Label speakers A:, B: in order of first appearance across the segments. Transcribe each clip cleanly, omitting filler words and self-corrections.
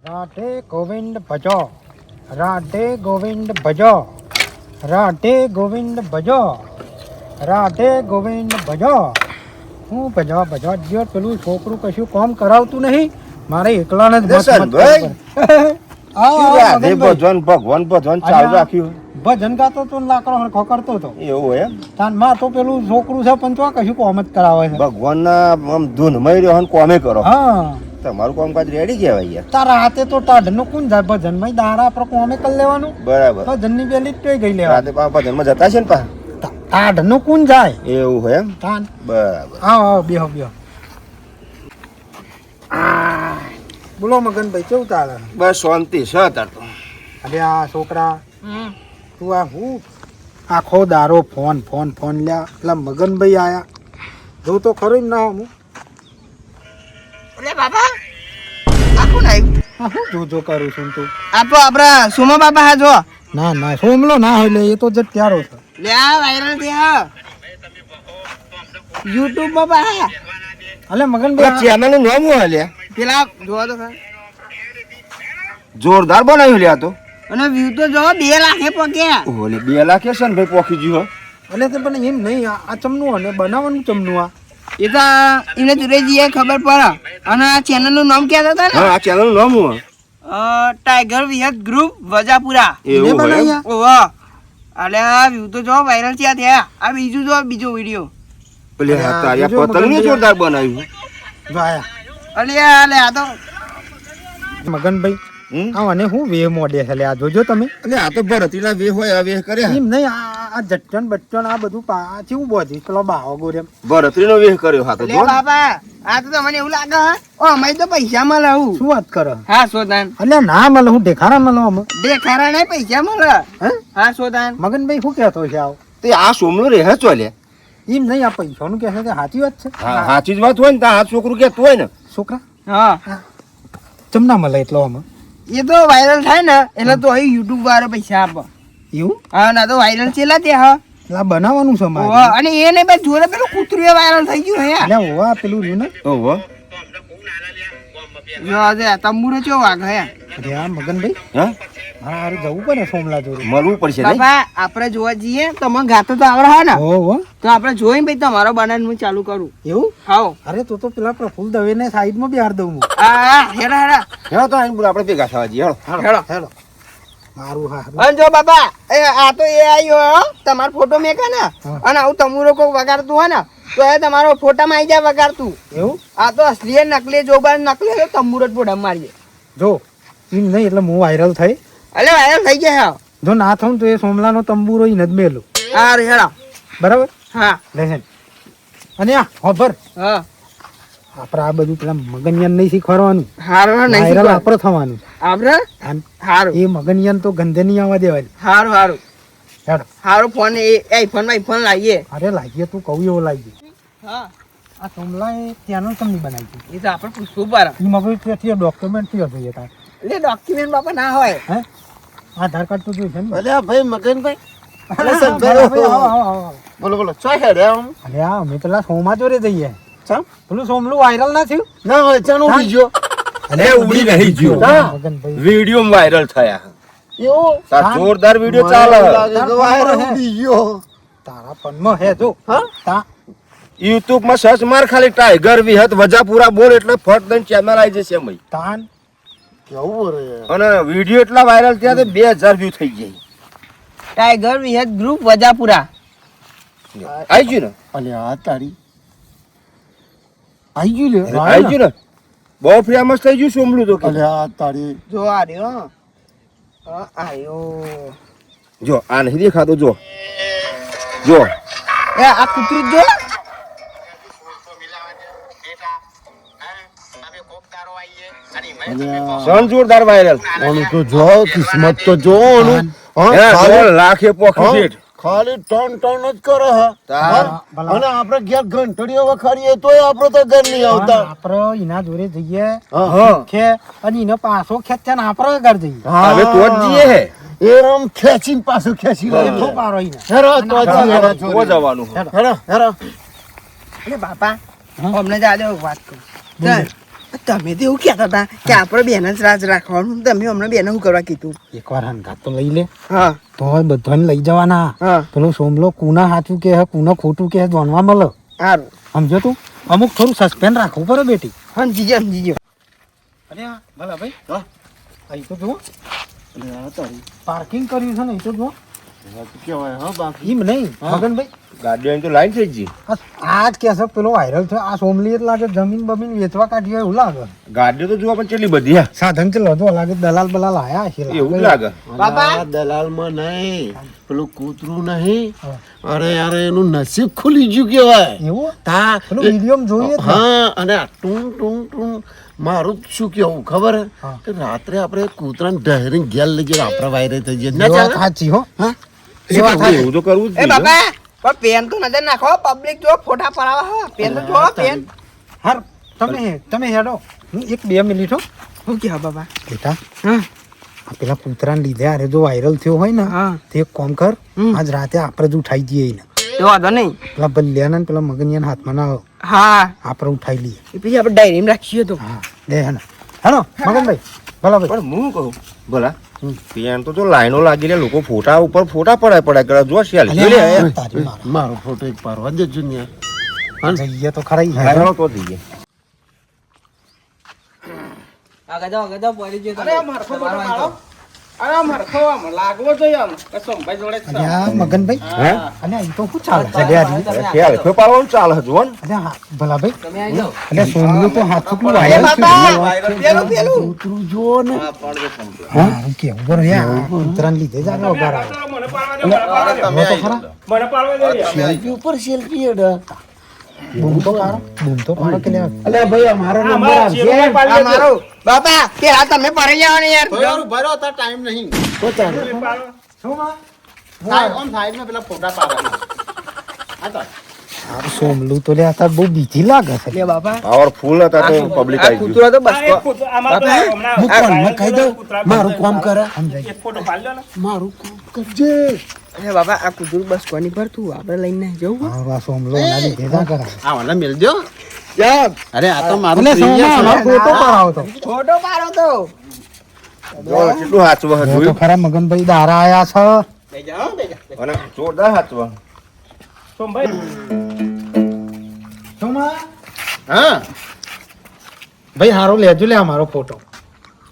A: રાધે ગોવિંદ ભજો, રાધે ગોવિંદ ભજો, રાધે ગોવિંદ ભજો, રાધે ગોવિંદ ભજો. હું ભજો ભજો જ્યો પેલું છોકરું કશું કામ કરાવતું નહીં, મારે એકલાને જ
B: ભગવાન ચાલુ રાખ્યું.
A: ભજન ગાતો તો લાકડો હરખો કરતો હતો.
B: એવું એમ
A: તાન માં તો પેલું છોકરું છે પણ તો કશું કામ જ કરાવે છે.
B: ભગવાન ના આમ ધૂનમાં રહ્યો કોમે કરો.
A: હા
B: તમારું કામકાજ રેડી કહેવાય યાર.
A: તારા હાથે તો ટાઢ નું કોણ જાય ભજન માં? દાડા આપણે કોમે કરી લેવાનું.
B: બરાબર.
A: ભજન ની પેલી જ ગઈ લેવા.
B: રાતે ભજન માં જતા છે ને પા
A: ટાઢ નું કોણ જાય?
B: એવું હોય એમ.
A: તાન
B: બરાબર.
A: હા બેહો બેહો. બોલો મગનભાઈ કેવું ચાલે?
B: બસ શાંતિ છે અત્યારે તો.
A: અરે આ છોકરા તું આ હું આખો દારો ફોન ફોન ફોન લ્યા. પેલા મગનભાઈ આયા જોઉં તો ખરું ના હું.
C: અરે બાબા આ કોણ આવ્યું?
A: હા હું જોજો કરું છું તું?
C: આપો આપડા સોમા બાબા હા જો.
A: ના ના સોમલો ના હોય લે, એ તો જ ત્યારો છે.
C: લે આ વાયરલ થયા YouTube બાબા હા.
A: અલે મગનભાઈ
B: ચેનલ નું નામ શું હાલ્યા?
C: પેલા જોવા તો ખરા.
B: જોરદાર બનાવ્યું લ્યા તો.
C: અને વ્યૂ તો જો 2 લાખે પગ્યા.
B: ઓલે 2 લાખ છે ને ભાઈ પોખી ગયો.
A: અલે તે પણ એમ નહીં, આ ચમનું અને બનાવવાનું ચમનું આ.
C: એ તો એને જુરેજીએ ખબર પડે. અને આ ચેનલ નું નામ ક્યાં હતા ને?
B: હા આ ચેનલ નું નામ શું?
C: ટાઈગર વિહત ગ્રુપ વજાપુરા.
B: એવું હોય એમ?
C: ઓહો અલે આ વ્યૂ તો જો વાયરલ થયા. આ બીજું જો બીજો વિડિયો.
B: પેલે આ તારિયા પતંગ ને જોરદાર બનાવ્યું.
A: જો આયા
C: અલે આ તો
A: મગનભાઈ આ મને હું વેહ મોડે છે લે. આ જોજો તમે.
B: એટલે આ તો ભરતીના વેહ હોય વેહ કર્યા.
A: એમ નહીં, આ જટ્ટન બચ્ચન આ બધું પાછું બોધી પેલો બાવો ગોરેમ
B: ભરતીનો વેહ કર્યો. હા તો
C: લે
B: જો ને.
C: બાબા આ તો તમને એવું લાગે હે ઓ અમે તો પૈસા મળે હું.
A: શું વાત કરે?
C: હા સોદાન
A: અલે ના મળે, હું દેખાડા મળો અમે.
C: દેખાડા નહીં પૈસા મળે.
A: હે
C: હા સોદાન
A: મગનભાઈ શું કહેતો છે આવ?
B: તે આ સોમલો રહે ચોલે.
A: એમ નહીં, આ પૈસાનું કહે છે તે સાચી વાત છે.
B: હા સાચી જ વાત હોય ને. આ છોકરું કેતું હોય ને.
A: છોકરા
C: હા
A: ચમના મળે એટલો અમે.
C: એ તો વાયરલ થાય ને એટલે તો અહીં યુટ્યુબ વાળા પૈસા આપે.
A: એવું
C: હા ના તો વાયરલ છેલ્લા તે હા.
A: આ બનાવવાનું છે મારે.
C: ઓહો, અને એ નહીં બસ જોડે પેલું કૂતરું વાયરલ થઈ ગયું હે
A: અલે ઓવા પેલું રહ્યું ને.
B: ઓહો
C: જો આજે તંબુરો ચો વાગ હે.
A: અરે આ મગનભાઈ
B: હા
A: મારે હારું જવું પડે સોમલા જોડે.
B: મળવું પડશે નહીં?
C: બાપા આપણે જોવા જઈએ તમે ગાતો તો આવડે હે ને
A: ઓહો
C: તો આપણે જોઈને ભાઈ તમારો બનાવીને હું ચાલુ કરું.
A: એવું?
C: હાઉ
A: અરે તો પેલા પ્રફુલ દવે ને સાઈડમાં બિહાર દઉં હું.
C: હા હેડા હેડા
B: હેડો તો આઈને બોલ આપણે ભેગા થવા જઈએ. હેડો
C: હેડો
A: હેલો મારું હા
C: અને જો બાબા આ તો એ આવ્યો હો તમારો ફોટો મેકે ને
A: હા.
C: અને આવું તમુરો કોઈ વગાડતું હોય ને તો એ તમારો ફોટામાં આવી જાય વગાડતું.
A: એવું?
C: આ તો અસલી નકલી જોબાર નકલી તો તંબુરો જ ફોટા મારીએ.
A: જો એમ નહીં એટલે હું વાયરલ થઈ.
C: અલે વાયરલ થઈ ગયા
A: જો ના થઉં તો એ સોમલાનો તંબુરો ઈ નદ મેલું.
C: હા રે હેડા
A: બરાબર
C: હા
A: લેસન. અને આ હોભર
C: હા
A: આપણે આ બધું પેલા મગનિયન નહીં શીખવાડવાનું.
C: હારું નહીં
A: વાયરલ
C: શીખવા
A: આપણે થવાનું.
C: આપણે
A: આમ
C: હારું
A: એ મગનિયન તો ગંધે નહીં આવવા દેવાની.
C: હારું હારું
A: હેડો
C: હારું ફોન એ આઈફોન માં આઈફોન લાવીએ.
A: અરે લાગીએ તું કહું એવો લાગી.
C: હા
A: આ સોમલાએ ત્યાંનું તમને બનાવી
C: એ તો આપણે પૂછવું પડે.
A: એ મગજ ત્યાંથી ડોક્યુમેન્ટ થયો જોઈએ તાર.
C: એટલે ડોક્યુમેન્ટ બાપા ના હોય.
A: હે આધાર કાર્ડ તો જોઈશે ને.
B: અલ્યા ભાઈ મગનભાઈ.
A: અરે સંભાઈ આવો.
B: બોલો બોલો ચો હેડે આમ.
A: અરે આ અમે પેલા સોમા જોડે જઈએ.
B: ચમ
A: પેલું સોમલું વાયરલ ના થયું?
B: ના હોય ચાનો ઉડી ગયો. અરે ઉડી નહીં ગયો.
A: મગનભાઈ
B: વિડિયો વાયરલ થયા.
A: એવું
B: તાર જોરદાર વિડિયો ચાલે.
A: વાયરલ ઉડી ગયો. તારા પનમાં હે જો.
B: હા?
A: તા
B: YouTube માં સર્ચ માર ખાલી ટાઈગર વિહત વજાપુરા બોલ એટલે ફટ દઈને ચેનલ આવી જશે મય.
A: તાન
B: કેવું રે. અને વિડિયો એટલા વાયરલ થયા તે 2000 વ્યૂ થઈ જાય.
C: ટાઈગર વિહત ગ્રુપ વજાપુરા.
B: આઈ ગયું ને?
A: અલે આ તારી આઈ ગયું લે.
B: આઈ ગયું ને? બહુ ફેમસ થઈ ગયું સોમલું તો કે.
A: અલે આ તારી
C: જો આ રહ્યો હા આયો.
B: જો આ નહીં દેખાતો જો. જો
C: એ આ કૂતરું જો
B: સન જોરદાર વાયરલ.
D: ઓનું તો જો કિસ્મત તો જો ઓનું
B: લાખે પોખી શેઠ.
D: ખાલી ટન ટન જ કરે હે
B: તાર
D: અને આપણે ઘેર ઘંટડીઓ વખાડીએ તોય આપણે તો ઘર નહીં આવતા.
A: આપણે એના જોડે જઈએ
B: હા
A: ખે અને એને પાછો ખેંચે ને આપણે ઘર જઈએ.
B: હવે તો જ જઈએ હે.
D: એ આમ ખેંચીને પાછું ખેંચી લે
A: એટલો પારો એને.
D: હેરો તો જઈએ.
B: તો જવાનું
D: હેરો હેરો
C: એટલે બાપા અમને જા દે વાત કરું ચાલ તમે તો એવું કહેતા હતા કે આપણે બેન જ રાજ રાખવાનું. તમે હમણાં બેને શું કરવા કીધું?
A: એકવાર હંગાત તો લઈ લે
C: હા
A: તો બધાને લઈ જવાના.
C: હા
A: પેલો સોમલો કુના સાચું કે કુના ખોટું કે જાણવા મળે.
C: સારું.
A: સમજો તું અમુક થોડું સસ્પેન્સ રાખવું પડે બેટી.
C: સમજી ગયો.
A: અરે હા ભલા ભાઈ હા અહીં તો જુઓ પાર્કિંગ કર્યું છે ને અહીં તો જુઓ
D: કેવાય હા બાકી
A: એમ નહીં મગનભાઈ
B: ગાડીઓ અહીં તો લાઈન થઈ ગઈ.
A: આ જ કે છે પેલો વાયરલ છે આ સોમલી જ લાગે જમીન બમીન વેચવા કાઢી હોય એવું લાગે.
B: ગાડીઓ તો જોવા પણ કેટલી બધી હા
A: સાધન ચલો જો લાગે દલાલ બલાલ આયા છે
B: એવું જ લાગે.
C: બાપા.
D: દલાલમાં નહીં પેલું કૂતરું નહીં અરે યાર એનું નસીબ ખુલી ગયું કેવાય
A: એવું
D: તા
A: પેલું વિડીયો જોઈએ જ ને.
D: હા અને આ ટૂંગ ટૂંગ ટૂંગ મારું શું કેવું ખબર હે
A: હા.
D: કે રાત્રે આપણે કૂતરાને ડહેરીને ઘેર લઈ ગયા આપણે વાયરે થઈ ગયા
A: એ
D: ના
A: વાત
D: ચાલે?
A: સાચી હો
D: હા
B: એવું તો કરવું જ
C: એ
B: નહીં.
C: બાપા પણ પેન તો નજર નાખો. પબ્લિક જો ફોટા પડાવા. હા પેન તો જો પેન.
A: હાર તમે હેડો હું 1-2 મિનિટ હો
C: શું કહો બાપા?
A: બેટા
C: હા
A: આ પેલા કૂતરાને લીધે અરે જો વાયરલ થયો હોય ને
C: હા.
A: તે એક કામ કર
C: હમ.
A: આજ રાતે આપણે જ ઉઠાઈ દઈએ એને
C: એ વાંધો નહીં.
A: પેલા બલ્યાના ને પેલા મગનિયાના હાથમાં ના આવે.
C: હા
A: આપણે ઉઠાઈ લઈએ
C: એ પછી આપણે ડાયરીમાં રાખીએ તો.
A: હા દે હેનો હેનો મગનભાઈ ભલા ભાઈ
B: પણ હું કહું ભલા ત્યાં તો લાઈનો લાગી રે લોકો ફોટા ઉપર ફોટા પડે કરે જો શિયાળ
A: અલ્યા, તારી મારા.
D: મારો ફોટો એક પાડવા દેજો ને યાર.
A: જઈએ તો ખરા ઈ.
B: લાઈનો તો જઈએ.
A: અલ્યા, મગનભાઈ
B: હે?
A: અલ્યા ઈ તો શું ચાલે છે લે આ રી?
B: શિયાળ ફે પાડવાનું ચાલે છે જુઓ ને.
A: અલ્યા હા, ભલા ભાઈ અલ્યા સોમલું તો હાથું
C: એ
A: વાયરલ
C: બાપા પેલું
D: કૂતરું જુઓ ને
A: હા કેવું બરો યાર કૂતરાને લીધે જ આગળ વગાર આવે. જો તો ખરા
D: સેલ્ફી ઉપર સેલ્ફી એડા
A: બૂમ તો પાડો કે લે
D: અલ્યા ભાઈ અમારો નંબર આવશે
C: આ મારો. બાપા પેલા તમે પડી જાઓ ને યાર.
D: ભરો તો ટાઈમ નહીં તો ચાલો સાઈડમાં પેલા ફોટા પાડવાના
A: આ સોમલું તો લે આ તાર બહુ બીજી લાગે છે
C: લે બાપા
B: પાવરફુલ હતા તો પબ્લિક
C: આ
B: આવી ગયું.
C: કૂતરો તો બસ
D: હું કોણમાં કહી દઉં મારું કામ કરે મારું કામ કરજે
C: અરે બાપા આ કૂતરું બસ કોની પર તું આપણે લઈને જવું.
A: હા આ સોમલો ના લીધે જ આગળ આવે.
D: આવાના મેલજો
C: જાઓ
D: અરે આ તો મારું
A: અને
D: પ્રિય
A: સોમા
D: છે.
A: ફોટો પાડો તો
C: ફોટો પાડો તો.
B: જો કેટલું હાચવા
A: જો તો
B: જોયું
A: ખરા મગનભાઈ દારા આયા છે
C: બે જાઓ બે જાઓ.
B: અને જોરદાર હાચવા.
A: સોમા
D: હા
A: ભાઈ હારો લેજો લે અમારો ફોટો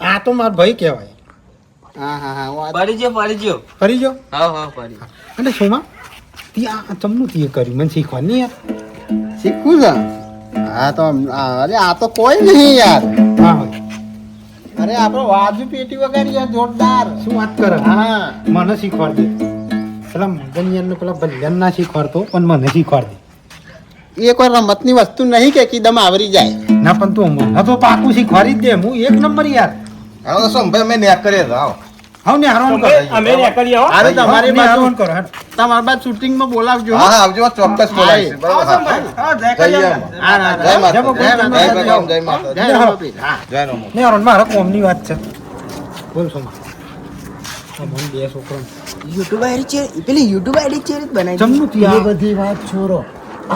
A: આ તો માર ભાઈ કહેવાય
D: હા હા હા વાત
A: ફરી જો
C: હા પડી.
A: અને સોમા તી આ ચમનું તી કર્યું મને શીખવાની યાર
D: શીખવું છે હા તો અરે આ તો કોઈ નહીં યાર
A: હા હોય
D: અરે આપણો વાજુ પેટી વગર યાર જોરદાર
A: શું વાત કરે
D: હા
A: મને શીખવાડ દે પેલા મગનિયાન ને પેલા બલ્યાન ના શીખવાડતો પણ મને શીખવાડ દે
D: એ કોઈ રમતની વસ્તુ નહીં કે કીધમ આવરી જાય
A: ના પણ તું મને તો પાકું શીખવાડી જ દે હું 1 નંબર યાર
B: હવે તો શું ભાઈ અમે નેક કરીએ તો આવો.
A: હાવ ને હારવાનું કરો
D: અરે તમારી બાજુ
A: હારવાનું કરો હેડ.
D: તમારી બાજુ શૂટિંગ માં બોલાવજો
B: હા આવજો ચોક્કસ બોલાવીશ. બરાબર હા. જય એમ.
D: હા હા
B: જય માતા.
A: જય ભગવાન,
B: જય ભગવાન, જય માતા.
D: જય રમાપીર. હા
B: જય નમો.
A: ને હારવાનું મારા કોમની વાત છે બોલ સોમા આ મને બે છોકરો
C: યુટ્યુબ આઈડી છે પેલી યુટ્યુબ આઈડી છે બનાવી.
A: ચમનું તી
D: એ
A: આ
D: બધી વાત છોરો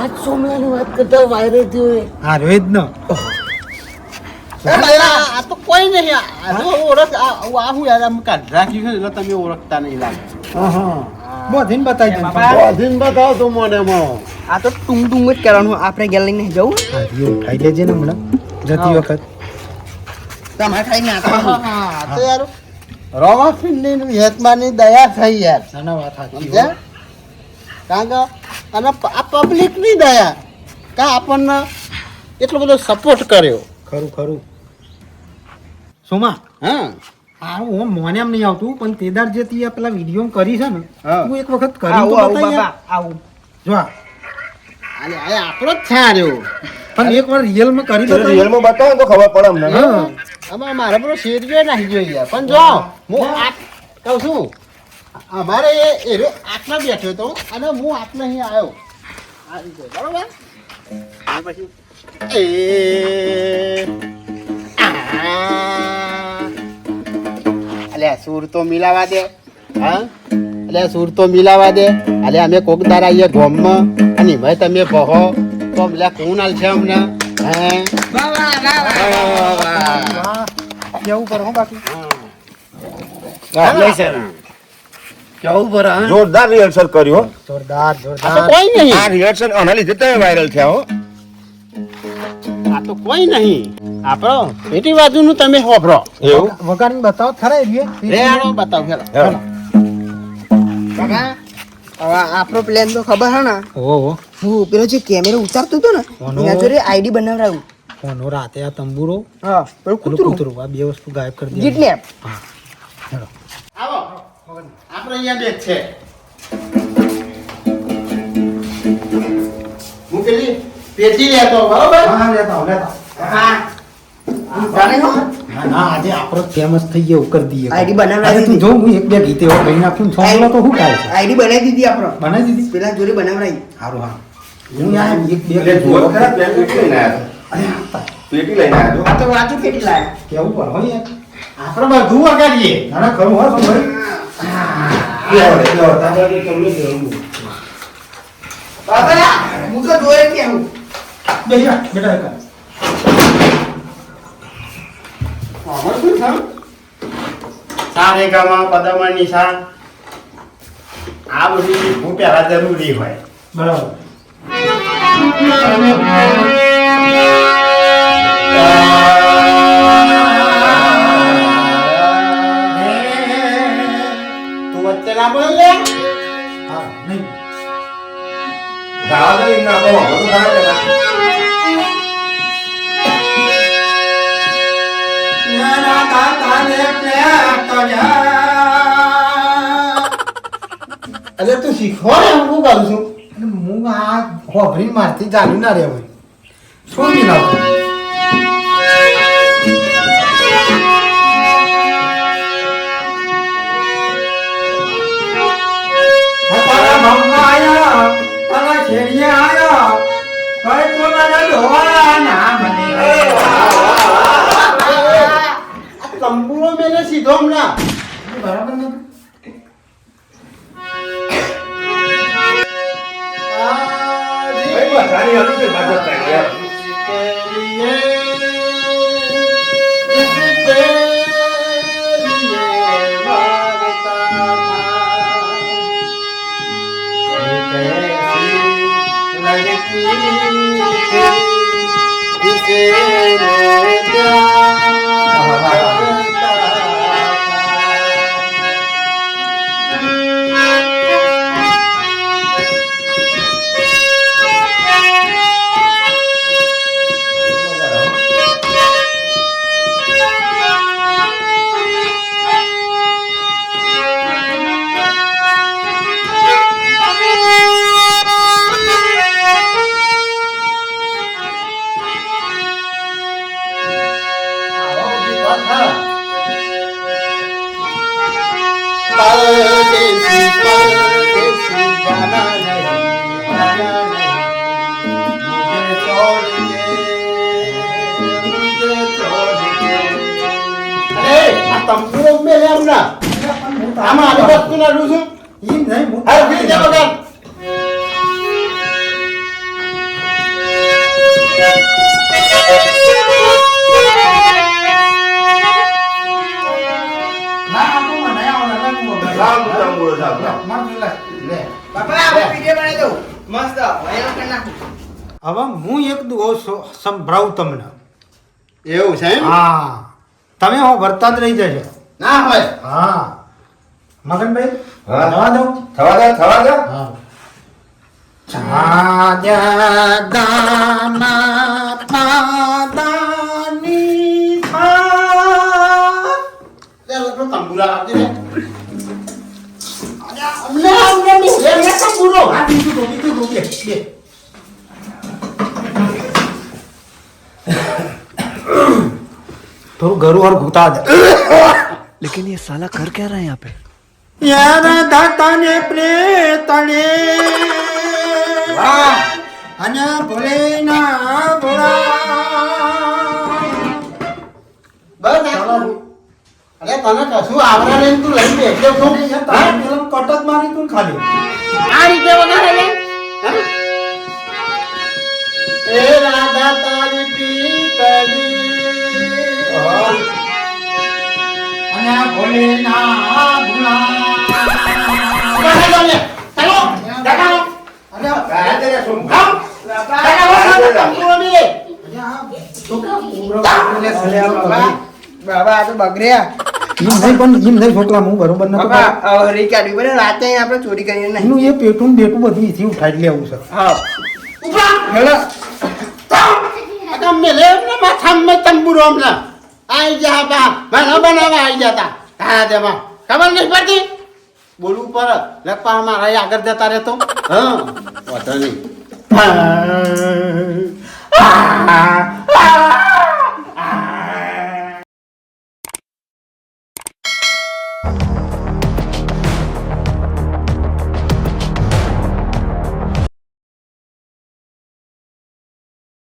D: આજ સોમલાની વાત કરતા વાયરલ થયો એ
A: આ રહ્યો જ ન
D: આ તો કોઈ નહીં આ તો ઓળખ આ હું યાર આમ કાઢ રાખ્યું છે એટલે તમે ઓળખતા નહીં લાગે
A: બોધીને બતાવી દે
D: બોધીને બતાવો તો મને માં
C: આ તો ટુંગ ટુંગ જ કરવાનું. આપણે ઘેર લઈને જવું.
A: આ રહ્યો ઉઠાઈ લેજે ને હમણાં જતી વખત
C: તમારે ખાઈ નાખવાનું.
D: હા તો યાર રોમા ફિલ્ડની હેતમાની દયા થઈ યાર
A: નાના વાત સાચી
D: સમજ્યા કારણ કે અને આ પબ્લિકની દયા કા આપણને એટલો બધો સપોર્ટ કર્યો
A: ખરું ખરું સોમા
D: હા
A: આ હું મોને એમ નહીં આવતું પણ તેદાર જે તી આ પેલા વિડીયો કરી છે ને
D: હા.
A: તું એક વખત કરી
C: આવું
A: તો
C: આવું
A: બતાય
C: બાપા
A: યાર.
C: આવું.
A: જો આ.
D: અને આ આપણો જ છાર્યો
A: પણ એક વાર રિયલમાં કરી
B: તો
A: બતાય
B: રિયલમાં બતાવો ને તો ખબર પડે અમને.
A: હા
D: આમાં મારે પેલો શેરજો નાખી જોઈએ પણ જો હું આ કહું છું અમારે એ આટલા બેઠો હતો અને હું આટલા અહીં આવ્યો આ રીતે બરોબર અને પછી અલ્યા સૂર તો મિલાવા દે હા અલ્યા સૂર તો મિલાવા દે અલ્યા અમે કોકદાર આવીએ ગોમમાં અને ભાઈ તમે કહો તો અલ્યા કોણ હાલ છે અમને હે
C: વાહ, વાહ, વાહ, વાહ.
A: વાહ કેવું કરો હો બાકી
D: કેવું પર હા
B: જોરદાર રિહર્સલ કર્યું હો.
A: જોરદાર
D: આ તો
A: જોરદાર
D: કોઈ નહીં
B: આ રિહર્સલ આના લીધે તમે વાયરલ થયા હો.
D: આ તો કોઈ નહીં આપણો પેટી બાજુનું તમે હોભરો
B: એવું
A: વગાડીને બતાવો ખરા એ
D: રે આનો બતાવ ફેરો
B: હેલો.
C: કાકા, હવે આપણો પ્લાન તો ખબર હે ને
A: ઓહો
C: હું પેલો જે કેમેરો ઉતારતો હતો ને
A: કોનો?
C: એના જોડે આઈડી બનાવડાવું.
A: કોનો રાતે આ તંબુરો
C: હા પેલું
A: પેલું
C: કૂતરું
A: કૂતરું આ બે વસ્તુ ગાયબ કરી દે
C: જીટલેપ.
D: આવો આપણે અહીંયા બેઠ છે હું પેલી પેટી લેતો બરોબર
A: હા લેતા
C: હા જાણે હો
A: ના ના આજે આપણો ફેમસ થઈ ગયો એવું કરી દઈએ
C: આઈડી બનાવડાવી
A: અરે તું
C: દીધી.
A: જો હું એક બે ગીતે એવો કઈ નાખું છોકરો તો શું થાય છે
C: આઈડી બનાવી દીધી આપણો
A: બનાવી દીધી
C: પેલા જોડે બનાવડાવી.
A: સારું હા હું યાર એક બે
B: એટલે જુઓ ખરા, પેટી લઈને આવ્યો.
A: અરે હા,
B: પેટી લઈને આવ્યો.
C: આ તો વાંચું કેટલી લાયા.
A: કેવું પણ હોય યાર
D: આપણે બધું વગાડીએ
A: ના ના ખરું હોય ખબર
C: બાબા હું તો જોઈ કે હું
A: બેટા બેટા કર
D: આમાં શું છે સારે ગામાં પદમાં નિશાન આ બધી હું પહેલા જરૂરી હોય
A: બરાબર
D: તું વચ્ચે ના બોલ લે
A: હા નહીં
B: ગાવા દો એમના કહો, બધું ગાવા દેના.
D: અરે તું શીખવો ને હું શું કરું છું
A: અને હું આ હોભરી મારથી ચાલ્યું ના રહેવાય છોડી નાખું તારા ભાવમાં આયા તારા શેરીએ આયા કઈ કોના ધોવા ના મને
D: આ કંપુરો મેલે સીધો હમણાં
A: બરાબર નથી
B: ભાઈ, બધાની હતું તે બાજુ થાય યાર.
D: કંપુરો મેલે હમણાં આમાં આવી વસ્તુ ના લઉં છું
A: ઈ નહીં હું
D: અરે ફરી જાઓ કાકા.
A: ના આ તો મને આવડે ના હું વગાડું.
B: લાવ તંબુરો જાવ, લાવ.
A: માર જોઈ લે
C: બાપા આપણે વિડીયો બનાવી દઉં મસ્ત વાયરલ કરી નાખું.
A: હવે હું એક દુહો સંભળાવું તમને
D: એવું છે એમ
A: હા તમે હો ભરતા જ રહી જજો
D: ના હોય
A: હા મગનભાઈ
B: હા.
A: જવા દઉં
B: થવા દે, થવા દે.
A: હા જાજા ગાના પાદાની થા
D: લે લોકો કંપુરા આપજે લે અમને અમને લે કંપુરો
A: આ બીજું રોકે બે થોડું ઘરું और घुता दे
E: लेकिन ये साला कर क्या रहा है यहाँ पे
A: यार दाताने प्रेतणे
D: વાહ
A: અને ભોલે ના ભોળા
D: બસ
A: ચાલો.
D: અરે તને કશું આવરા લઈને તું લઈ બેઠો છું
A: તારે પેલા કટ જ મારી તું ખાલી
D: આ રીતે વધારે લે એ રાધા તારી
A: અને ભોલેના ભૂલા
D: ચાલો ચાલો
C: બાબા આ તો બગડ્યા
A: એમ નહીં છોકરા હું બરોબર નથી
C: બાબા હરી કાઢવી પડે રાતે આપણે ચોરી કરીને નહીં
A: એનું એ પેટું ને બેટું બધું એથી ઉઠાડી લેવું છે
C: હા
D: હેલો તમે લે ને માથામાં તંબુરો હમણાં આઈ જા બા મને બનાવવા આઈ જતા હા તેમાં ખબર નહીં પડતી બોલવું પર લપા અમારા આગળ જતા રહેતો હા વાંધો નહીં